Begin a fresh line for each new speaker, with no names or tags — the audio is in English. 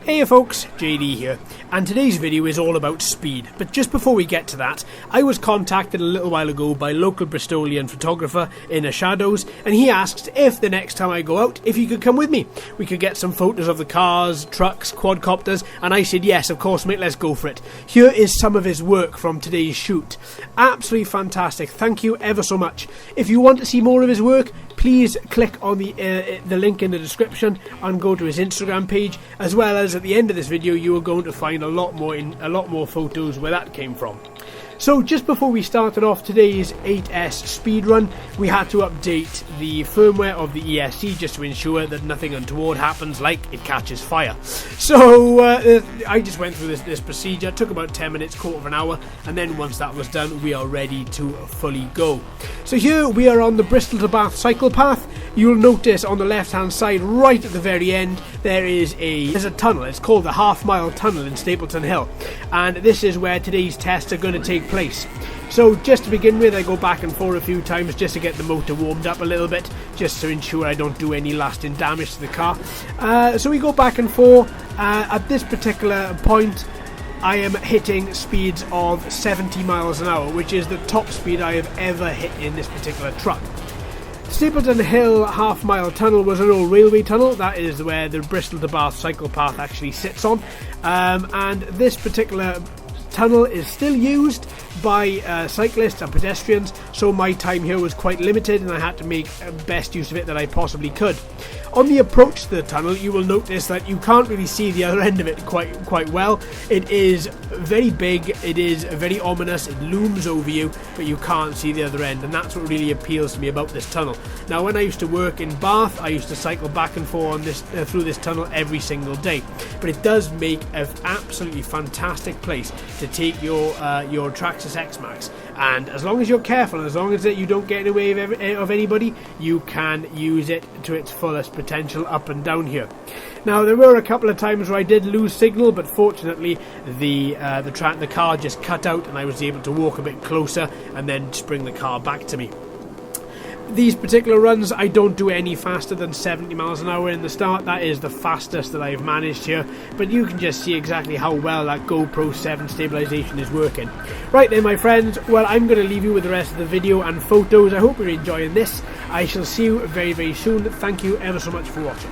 Hey folks, JD here, and today's video is all about speed. But just before we get to that, I was contacted a little while ago by local Bristolian photographer Inner Shadows, and he asked if the next time I go out, if he could come with me. We could get some photos of the cars, trucks, quadcopters, and I said yes, of course mate, let's go for it. Here is some of his work from today's shoot. Absolutely fantastic, thank you ever so much. If you want to see more of his work, please click on the link in the description and go to his Instagram page, as well as at the end of this video you are going to find a lot more photos where that came from. So just before we started off today's 8S speed run, we had to update the firmware of the ESC just to ensure that nothing untoward happens, like it catches fire. So I just went through this procedure. It took about 10 minutes, quarter of an hour, and then once that was done, we are ready to fully go. So here we are on the Bristol to Bath cycle path. You'll notice on the left hand side, right at the very end, there's a tunnel. It's called the half-mile tunnel in Stapleton Hill, and this is where today's tests are going to take place. So just to begin with, I go back and forth a few times just to get the motor warmed up a little bit, just to ensure I don't do any lasting damage to the car. So we go back and forth. At this particular point, I am hitting speeds of 70 miles an hour, which is the top speed I have ever hit in this particular truck. Stapleton Hill half-mile tunnel was an old railway tunnel. That is where the Bristol to Bath cycle path actually sits on, and this particular tunnel is still used by cyclists and pedestrians, so my time here was quite limited and I had to make best use of it that I possibly could. On the approach to the tunnel, you will notice that you can't really see the other end of it quite well. It is very big, it is very ominous, it looms over you, but you can't see the other end, and that's what really appeals to me about this tunnel. Now, when I used to work in Bath, I used to cycle back and forth on through this tunnel every single day, but it does make an absolutely fantastic place to take your Traxxas X-Max, and as long as you're careful, and as long as you don't get in the way of anybody, you can use it to its fullest potential up and down here. Now, there were a couple of times where I did lose signal, but fortunately the car just cut out and I was able to walk a bit closer and then just bring the car back to me. These particular runs, I don't do any faster than 70 miles an hour in the start. That is the fastest that I've managed here, but you can just see exactly how well that GoPro 7 stabilization is working. Right then, my friends, well, I'm going to leave you with the rest of the video and photos. I hope you're enjoying this. I shall see you very, very soon. Thank you ever so much for watching.